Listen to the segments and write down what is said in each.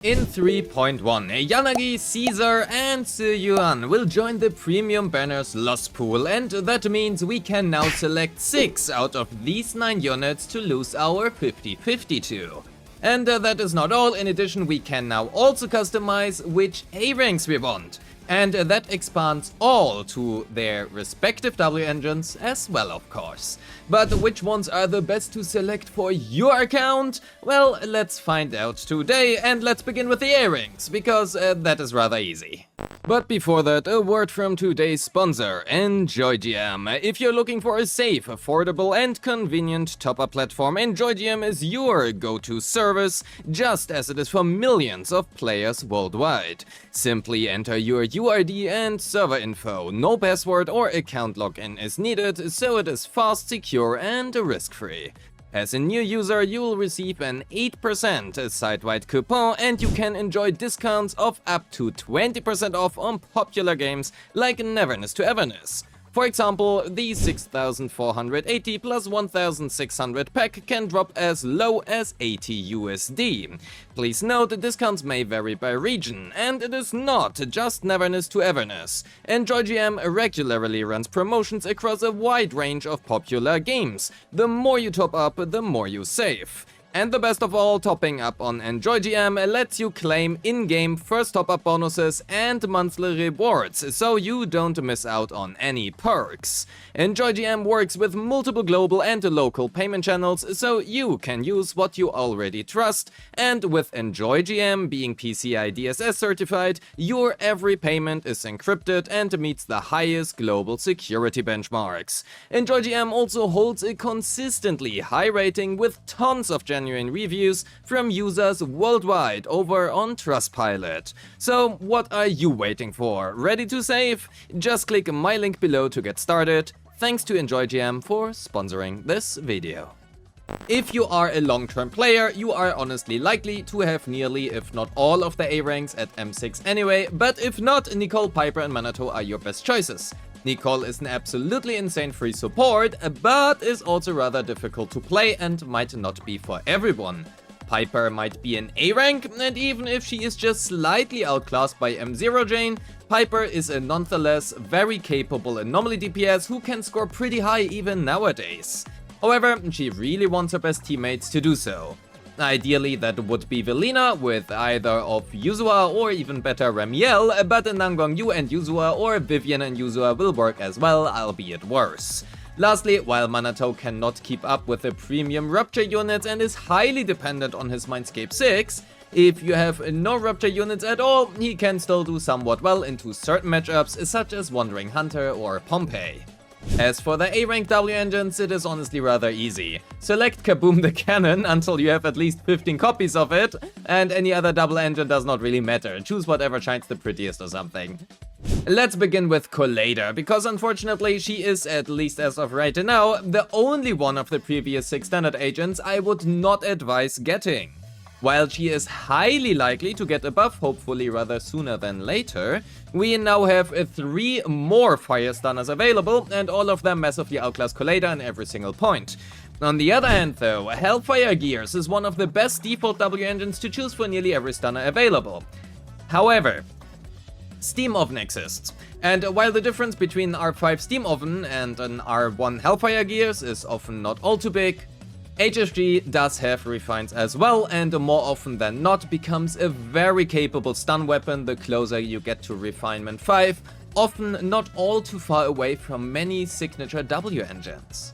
In 3.1, Yanagi, Caesar and Zhu Yuan will join the premium banners loss pool, and that means we can now select 6 out of these 9 units to lose our 50-50 to. And that is not all. In addition, we can now also customize which A ranks we want, and that expands all to their respective W engines as well, of course. But which ones are the best to select for your account? Well, let's find out today, and let's begin with the A ranks, because that is rather easy. But before that, a word from today's sponsor, EnjoyGM. If you're looking for a safe, affordable and convenient top-up platform, EnjoyGM is your go-to service, just as it is for millions of players worldwide. Simply enter your UID and server info. No password or account login is needed, so it is fast, secure and risk-free. As a new user, you will receive an 8% site-wide coupon, and you can enjoy discounts of up to 20% off on popular games like Neverness to Everness. For example, the 6,480 plus 1,600 pack can drop as low as 80 USD. Please note, discounts may vary by region, and it is not just Neverness to Everness. EnjoyGM regularly runs promotions across a wide range of popular games. The more you top up, the more you save. And the best of all, topping up on EnjoyGM lets you claim in-game first top-up bonuses and monthly rewards, so you don't miss out on any perks. EnjoyGM works with multiple global and local payment channels, so you can use what you already trust, and with EnjoyGM being PCI DSS certified, your every payment is encrypted and meets the highest global security benchmarks. EnjoyGM also holds a consistently high rating with tons of genuine reviews from users worldwide over on Trustpilot. So what are you waiting for? Ready to save? Just click my link below to get started. Thanks to EnjoyGM for sponsoring this video. If you are a long-term player, you are honestly likely to have nearly, if not all, of the A ranks at M6 anyway, but if not, Nicole, Piper and Manato are your best choices. Nicole is an absolutely insane free support, but is also rather difficult to play and might not be for everyone. Piper might be an A rank, and even if she is just slightly outclassed by M0 Jane, Piper is a nonetheless very capable anomaly DPS who can score pretty high even nowadays. However, she really wants her best teammates to do so. Ideally, that would be Velina with either of Yuzua or even better Remielle, but Nangongyu and Yuzua or Vivian and Yuzua will work as well, albeit worse. Lastly, while Manato cannot keep up with the premium Rupture units and is highly dependent on his Mindscape 6, if you have no Rupture units at all, he can still do somewhat well into certain matchups such as Wandering Hunter or Pompeii. As for the A-rank W engines, it is honestly rather easy. Select Kaboom the Cannon until you have at least 15 copies of it, and any other double engine does not really matter. Choose whatever shines the prettiest or something. Let's begin with Collider, because unfortunately she is, at least as of right now, the only one of the previous 6 standard agents I would not advise getting. While she is highly likely to get a buff, hopefully rather sooner than later, we now have 3 more Fire Stunners available, and all of them massively outclass Collider in every single point. On the other hand though, Hellfire Gears is one of the best default W engines to choose for nearly every stunner available. However, Steam Oven exists, and while the difference between an R5 Steam Oven and an R1 Hellfire Gears is often not all too big, HSG does have refines as well, and more often than not becomes a very capable stun weapon the closer you get to Refinement 5, often not all too far away from many signature W engines.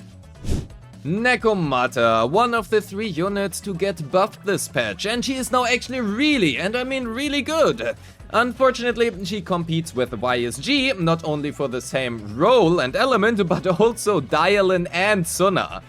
Nekomata, one of the 3 units to get buffed this patch, and she is now actually really, and I mean really good. Unfortunately, she competes with YSG, not only for the same role and element, but also Dialin and Suna.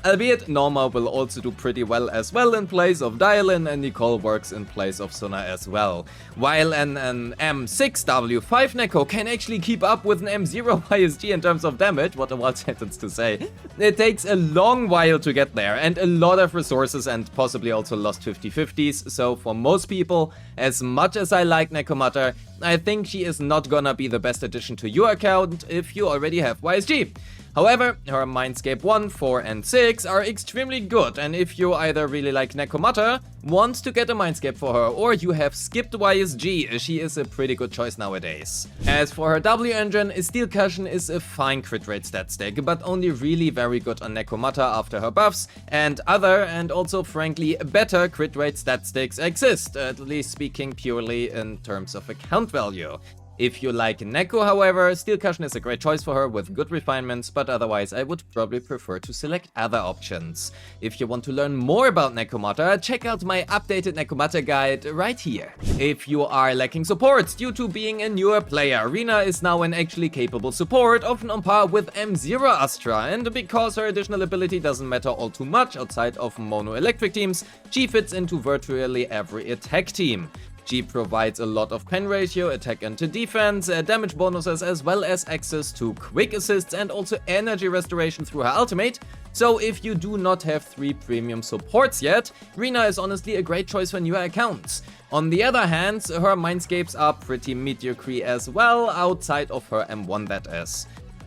Albeit, Norma will also do pretty well as well in place of Dialin, and Nicole works in place of Suna as well. While an M6W5 Neko can actually keep up with an M0 YSG in terms of damage, what a wild sentence to say, it takes a long while to get there, and a lot of resources and possibly also lost 50-50s, so for most people, as much as I like Nekomata, I think she is not gonna be the best addition to your account if you already have YSG. However, her Mindscape 1, 4 and 6 are extremely good, and if you either really like Nekomata, want to get a Mindscape for her, or you have skipped YSG, she is a pretty good choice nowadays. As for her W engine, Steel Cushion is a fine crit rate stat stick, but only really very good on Nekomata after her buffs, and other and also frankly better crit rate stat sticks exist, at least speaking purely in terms of account value. If you like Neko, however, Steel Cushion is a great choice for her with good refinements, but otherwise I would probably prefer to select other options. If you want to learn more about Nekomata, check out my updated Nekomata guide right here. If you are lacking support due to being a newer player, Rina is now an actually capable support, often on par with M0 Astra, and because her additional ability doesn't matter all too much outside of mono electric teams, she fits into virtually every attack team. She provides a lot of pen ratio, attack and defense, damage bonuses, as well as access to quick assists and also energy restoration through her ultimate. So if you do not have 3 premium supports yet, Rina is honestly a great choice for newer accounts. On the other hand, her Mindscapes are pretty mediocre as well, outside of her M1 that is.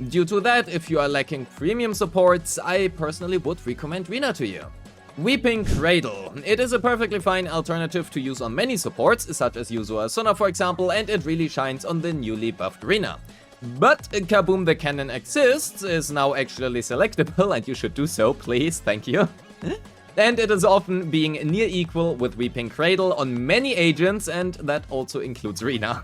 Due to that, if you are lacking premium supports, I personally would recommend Rina to you. Weeping Cradle. It is a perfectly fine alternative to use on many supports, such as Yuzu Asuna for example, and it really shines on the newly buffed Rina. But Kaboom the Cannon exists, is now actually selectable, and you should do so, please, thank you. And it is often being near equal with Weeping Cradle on many agents, and that also includes Rina.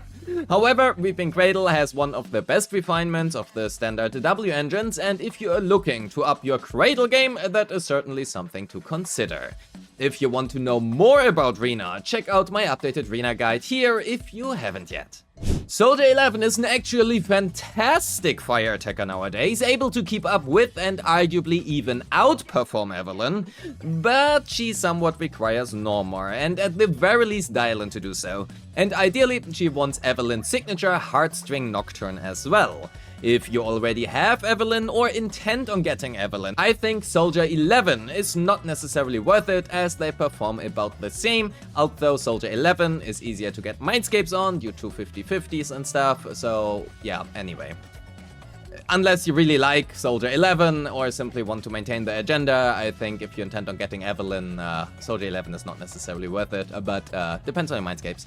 However, Weeping Cradle has one of the best refinements of the standard W engines, and if you are looking to up your Cradle game, that is certainly something to consider. If you want to know more about Rina, check out my updated Rina guide here if you haven't yet. Soldier 11 is an actually fantastic fire attacker nowadays, able to keep up with and arguably even outperform Evelyn, but she somewhat requires Normar, and at the very least Dylan to do so. And ideally, she wants Evelyn's signature Heartstring Nocturne as well. If you already have Evelyn or intend on getting Evelyn, I think Soldier 11 is not necessarily worth it as they perform about the same, although Soldier 11 is easier to get Mindscapes on due to 50/50s and stuff, so yeah, anyway. Unless you really like Soldier 11 or simply want to maintain the agenda, I think if you intend on getting Evelyn, Soldier 11 is not necessarily worth it, but depends on your Mindscapes.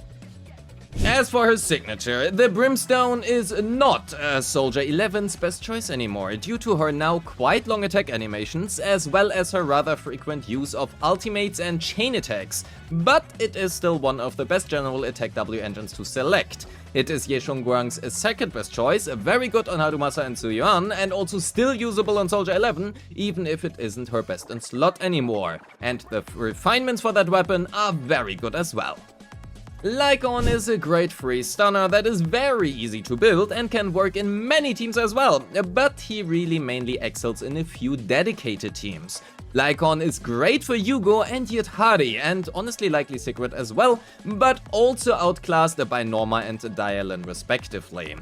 As for her signature, the Brimstone is not Soldier 11's best choice anymore, due to her now quite long attack animations, as well as her rather frequent use of ultimates and chain attacks, but it is still one of the best general attack W engines to select. It is Ye Shongguang's second best choice, very good on Harumasa and Zhu Yuan, and also still usable on Soldier 11, even if it isn't her best in slot anymore, and the refinements for that weapon are very good as well. Lycon is a great free stunner that is very easy to build and can work in many teams as well, but he really mainly excels in a few dedicated teams. Lycon is great for Yugo and Yithari, and honestly likely Secret as well, but also outclassed by Norma and Dialyn respectively.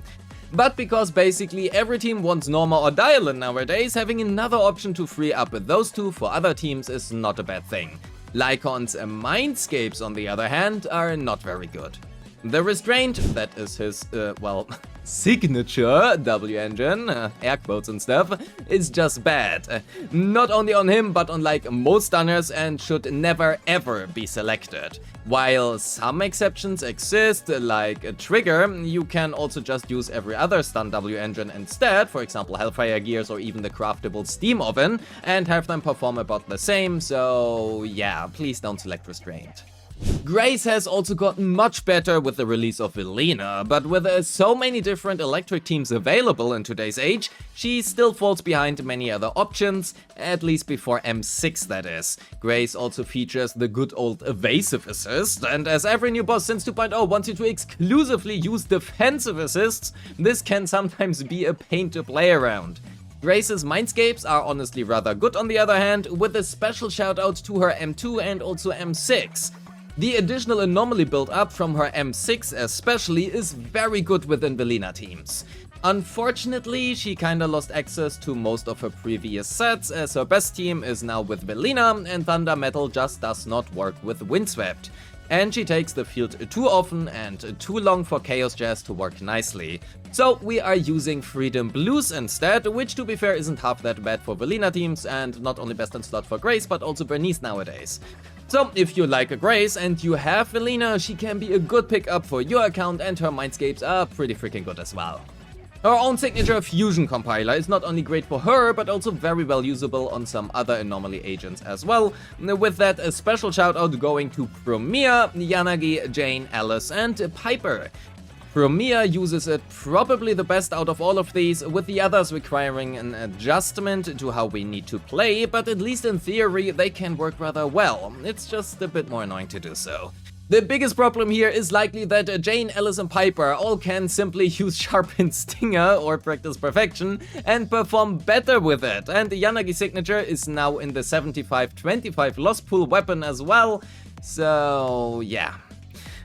But because basically every team wants Norma or Dialyn nowadays, having another option to free up those two for other teams is not a bad thing. Lycon's Mindscapes, on the other hand, are not very good. The Restraint, that is his, signature W engine, air quotes and stuff, is just bad. Not only on him, but on like most stunners, and should never ever be selected. While some exceptions exist, like a Trigger, you can also just use every other stun W engine instead, for example Hellfire Gears or even the craftable Steam Oven, and have them perform about the same, so yeah, please don't select Restraint. Grace has also gotten much better with the release of Velena, but with so many different electric teams available in today's age, she still falls behind many other options, at least before M6 that is. Grace also features the good old evasive assist, and as every new boss since 2.0 wants you to exclusively use defensive assists, this can sometimes be a pain to play around. Grace's Mindscapes are honestly rather good on the other hand, with a special shout out to her M2 and also M6. The additional anomaly build up from her M6 especially is very good within Velena teams. Unfortunately, she kinda lost access to most of her previous sets, as her best team is now with Velena, and Thunder Metal just does not work with Windswept. and she takes the field too often and too long for Chaos Jazz to work nicely. So we are using Freedom Blues instead, which to be fair isn't half that bad for Velina teams, and not only best in slot for Grace but also Bernice nowadays. So if you like a Grace and you have Velina, she can be a good pickup for your account, and her Mindscapes are pretty freaking good as well. Her own signature Fusion Compiler is not only great for her, but also very well usable on some other Anomaly agents as well. With that, a special shout out going to Promia, Yanagi, Jane, Alice, and Piper. Promia uses it probably the best out of all of these, with the others requiring an adjustment to how we need to play, but at least in theory they can work rather well. It's just a bit more annoying to do so. The biggest problem here is likely that Jane, Alice, and Piper all can simply use Sharpened Stinger or Practice Perfection and perform better with it, and the Yanagi signature is now in the 75-25 Lost Pool weapon as well, so yeah.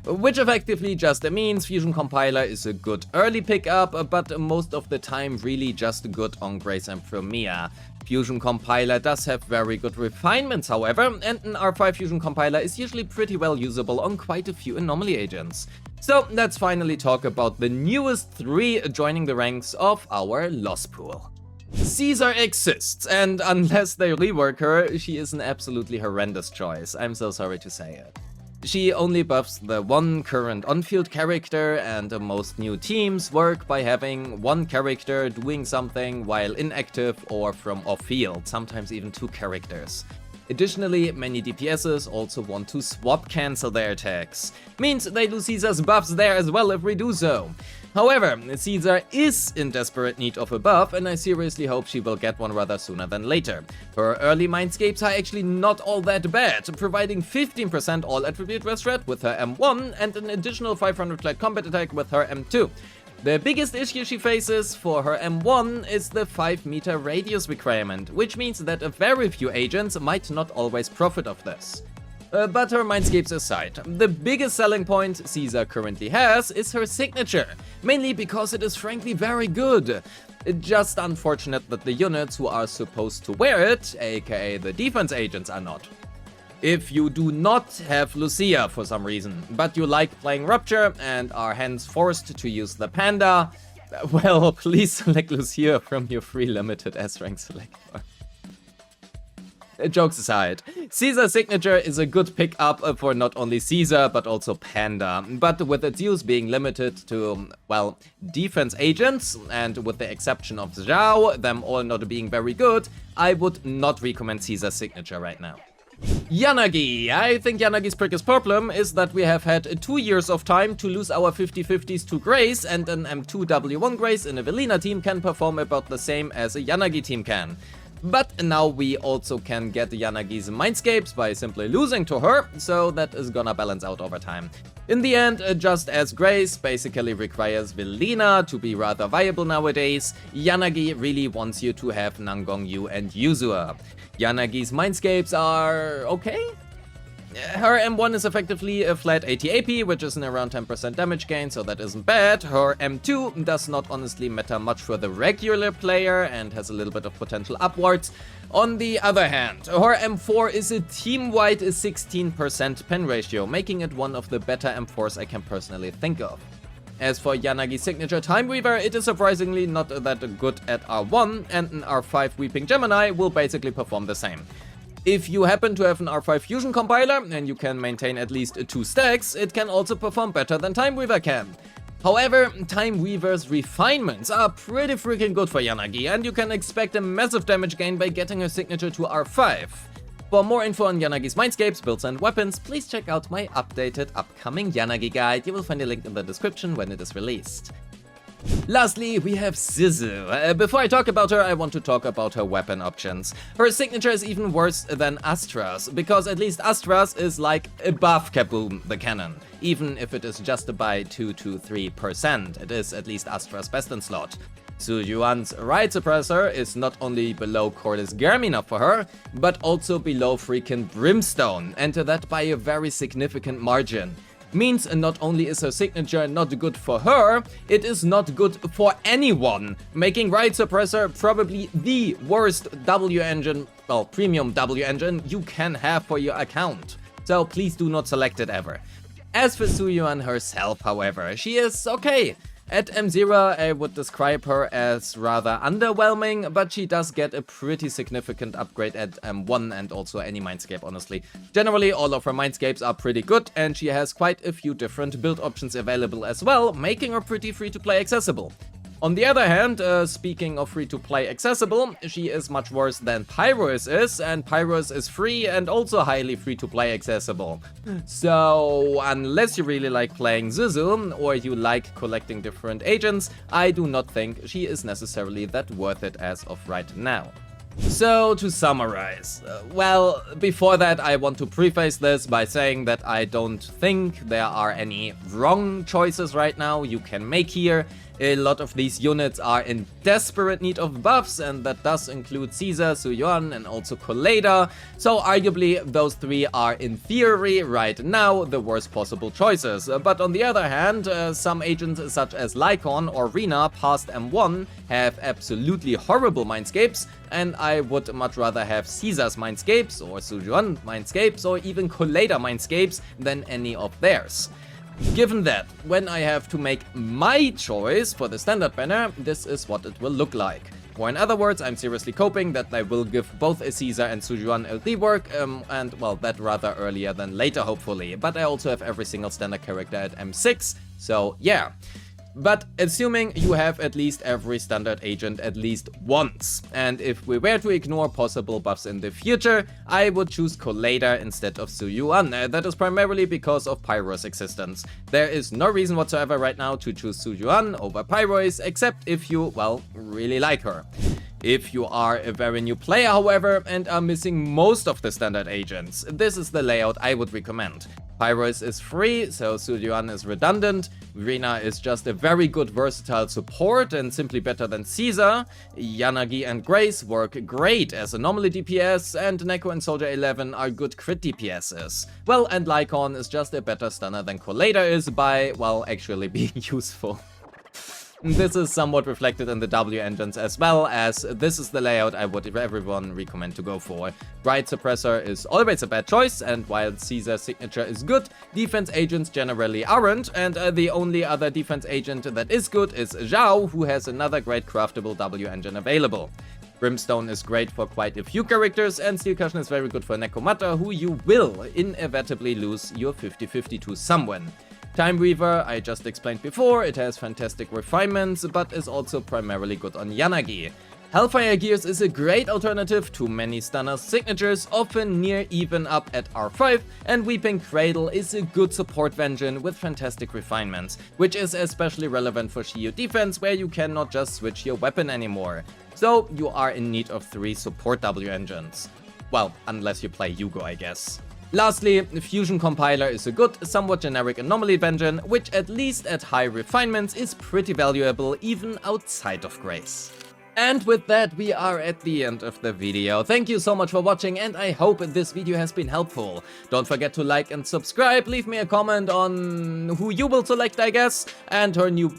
Which effectively just means Fusion Compiler is a good early pickup, but most of the time really just good on Grace and Promia. Fusion Compiler does have very good refinements, however, and an R5 Fusion Compiler is usually pretty well usable on quite a few Anomaly agents. So let's finally talk about the newest 3 joining the ranks of our Lost Pool. Caesar exists, and unless they rework her, she is an absolutely horrendous choice. I'm so sorry to say it. She only buffs the one current on-field character, and most new teams work by having one character doing something while inactive or from off-field, sometimes even 2 characters. Additionally, many DPSs also want to swap cancel their attacks. Means they lose Caesar's buffs there as well if we do so. However, Caesar is in desperate need of a buff, and I seriously hope she will get one rather sooner than later. Her early Mindscapes are actually not all that bad, providing 15% all attribute restrat with her M1 and an additional 500 flat combat attack with her M2. The biggest issue she faces for her M1 is the 5-meter radius requirement, which means that very few agents might not always profit of this. But her Mindscapes aside, the biggest selling point Caesar currently has is her signature, mainly because it is frankly very good. Just unfortunate that the units who are supposed to wear it, aka the defense agents, are not. If you do not have Lucia for some reason, but you like playing Rupture and are hence forced to use the Panda, well, please select Lucia from your free limited S-rank selector. Jokes aside, Caesar's signature is a good pickup for not only Caesar but also Panda, but with its use being limited to, well, defense agents, and with the exception of Zhao, them all not being very good, I would not recommend Caesar's signature right now. Yanagi. I think Yanagi's biggest problem is that we have had 2 years of time to lose our 50-50s to Grace, and an M2W1 Grace in a Velina team can perform about the same as a Yanagi team can. But now we also can get Yanagi's Mindscapes by simply losing to her, so that is gonna balance out over time. In the end, just as Grace basically requires Velina to be rather viable nowadays, Yanagi really wants you to have Nangongyu and Yuzua. Yanagi's Mindscapes are okay? Her M1 is effectively a flat 80 AP, which is an around 10% damage gain, so that isn't bad. Her M2 does not honestly matter much for the regular player and has a little bit of potential upwards. On the other hand, her M4 is a team-wide 16% pen ratio, making it one of the better M4s I can personally think of. As for Yanagi's signature Time Weaver, it is surprisingly not that good at R1, and an R5 Weeping Gemini will basically perform the same. If you happen to have an R5 Fusion Compiler and you can maintain at least 2 stacks, it can also perform better than Time Weaver can. However, Time Weaver's refinements are pretty freaking good for Yanagi, and you can expect a massive damage gain by getting her signature to R5. For more info on Yanagi's Mindscapes, builds and weapons, please check out my updated upcoming Yanagi guide. You will find a link in the description when it is released. Lastly, we have Zizu. Before I talk about her, I want to talk about her weapon options. Her signature is even worse than Astra's, because at least Astra's is like above Kaboom, the cannon. Even if it is just by 2 to 3%, it is at least Astra's best in slot. Zhu Yuan's Riot Suppressor is not only below Cordis Garmina for her, but also below freaking Brimstone, and that by a very significant margin. Means not only is her signature not good for her, it is not good for anyone, making Riot Suppressor probably the worst W engine, well, premium W engine you can have for your account. so please do not select it ever. As for Zhu Yuan herself, however, she is okay. At M0, I would describe her as rather underwhelming, but she does get a pretty significant upgrade at M1 and also any Mindscape, honestly. Generally, all of her Mindscapes are pretty good, and she has quite a few different build options available as well, making her pretty free-to-play accessible. On the other hand, speaking of free-to-play accessible, she is much worse than Pyros is, and Pyros is free and also highly free-to-play accessible. So, unless you really like playing Zuzu, or you like collecting different agents, I do not think she is necessarily that worth it as of right now. So, to summarize, well, before that I want to preface this by saying that I don't think there are any wrong choices right now you can make here. A lot of these units are in desperate need of buffs, and that does include Caesar, Zhu Yuan, and also Colada. So arguably, those three are in theory right now the worst possible choices. But on the other hand, some agents such as Lycon or Rina past M1 have absolutely horrible Mindscapes, and I would much rather have Caesar's Mindscapes, or Zhu Yuan Mindscapes, or even Colada Mindscapes than any of theirs. Given that, when I have to make my choice for the standard banner, this is what it will look like. Or in other words, I'm seriously hoping that they will give both a Caesar and Zhu Yuan a rework, and well, that rather earlier than later hopefully. But I also have every single standard character at M6, so yeah. But assuming you have at least every standard agent at least once, and if we were to ignore possible buffs in the future, I would choose Colada instead of Zhu Yuan. That is primarily because of Pyro's existence. There is no reason whatsoever right now to choose Zhu Yuan over Pyro's, except if you, well, really like her. If you are a very new player, however, and are missing most of the standard agents, this is the layout I would recommend. Pyros is free, so Zhu Yuan is redundant. Rina is just a very good versatile support and simply better than Caesar. Yanagi and Grace work great as anomaly DPS, and Neko and Soldier 11 are good crit DPSs. Well, and Lycon is just a better stunner than Colada is by, well, actually being useful. This is somewhat reflected in the W engines as well, as this is the layout I would everyone recommend to go for. Bright Suppressor is always a bad choice, and while Caesar's signature is good, defense agents generally aren't, and the only other defense agent that is good is Zhao, who has another great craftable W engine available. Brimstone is great for quite a few characters, and Steel Cushion is very good for Nekomata, who you will inevitably lose your 50-50 to someone. Time Weaver, I just explained before, it has fantastic refinements, but is also primarily good on Yanagi. Hellfire Gears is a great alternative to many Stunner's signatures, often near even up at R5, and Weeping Cradle is a good support Vengeance with fantastic refinements, which is especially relevant for Shio defense, where you cannot just switch your weapon anymore. So you are in need of 3 support W engines. Well, unless you play Yugo, I guess. Lastly, Fusion Compiler is a good, somewhat generic anomaly vengeance, which at least at high refinements is pretty valuable even outside of Grace. And with that, we are at the end of the video. Thank you so much for watching, and I hope this video has been helpful. Don't forget to like and subscribe, leave me a comment on who you will select, I guess, and her new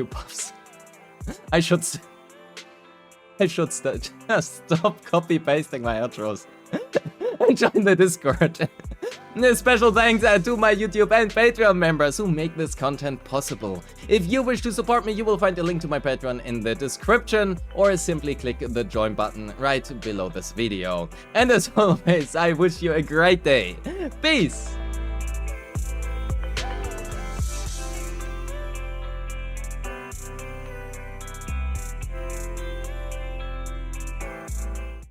buffs. I should stop copy-pasting my outros. And join the Discord. Special thanks to my YouTube and Patreon members who make this content possible. If you wish to support me, you will find a link to my Patreon in the description, or simply click the join button right below this video. And as always, I wish you a great day. Peace!